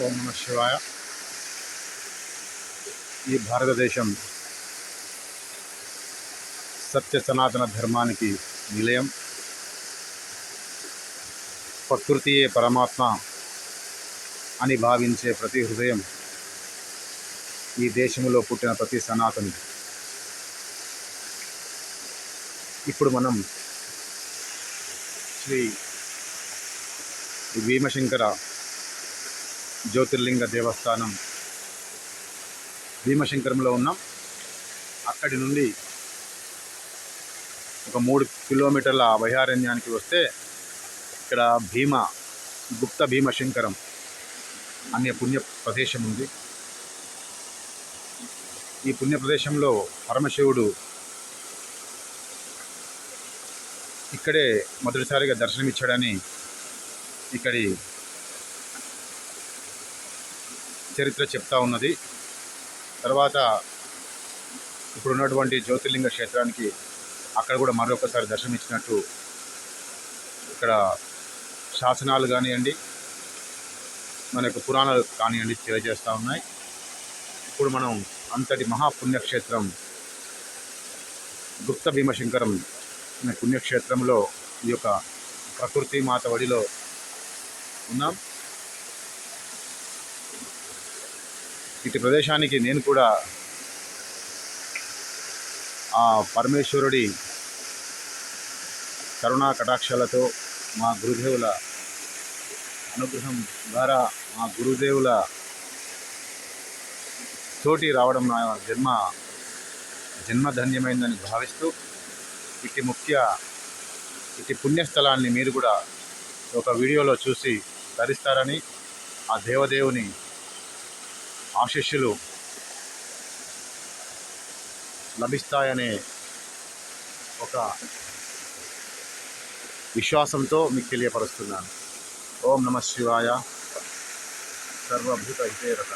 ఓం నమ శివాయ. ఈ భారతదేశం సత్య సనాతన ధర్మానికి నిలయం. ప్రకృతియే పరమాత్మ అని భావించే ప్రతి హృదయం ఈ దేశంలో పుట్టిన ప్రతి సనాతని. ఇప్పుడు మనం శ్రీ భీమశంకర జ్యోతిర్లింగ దేవస్థానం భీమశంకరంలో ఉన్నాం. అక్కడి నుండి ఒక 3 కిలోమీటర్ల అభయారణ్యానికి వస్తే ఇక్కడ గుప్త భీమశంకరం అనే పుణ్య ప్రదేశం ఉంది. ఈ పుణ్య ప్రదేశంలో పరమశివుడు ఇక్కడే మొదటిసారిగా దర్శనమిచ్చాడని ఇక్కడి చరిత్ర చెప్తా ఉన్నది. తర్వాత ఇప్పుడున్నటువంటి జ్యోతిర్లింగ క్షేత్రానికి అక్కడ కూడా మరొకసారి దర్శనమిచ్చినట్టు ఇక్కడ శాసనాలు కానివ్వండి, మనకు పురాణాలు కానివ్వండి తెలియజేస్తూ ఉన్నాయి. ఇప్పుడు మనం అంతటి మహాపుణ్యక్షేత్రం గుప్త భీమశంకరం అనే పుణ్యక్షేత్రంలో ఈ యొక్క ప్రకృతి మాత వడిలో ఉన్నాం. ఇటు ప్రదేశానికి నేను కూడా ఆ పరమేశ్వరుడి కరుణా కటాక్షాలతో, మా గురుదేవుల అనుగ్రహం ద్వారా, మా గురుదేవుల తోటి రావడం నా జన్మధన్యమైందని భావిస్తూ ఇటు పుణ్యస్థలాన్ని మీరు కూడా ఒక వీడియోలో చూసి ధరిస్తారని, ఆ దేవదేవుని ఆశీస్సులు లభిస్తాయనే ఒక విశ్వాసంతో మీకు తెలియపరుస్తున్నాను. ఓం నమ శివాయ. సర్వభూత హితే రత.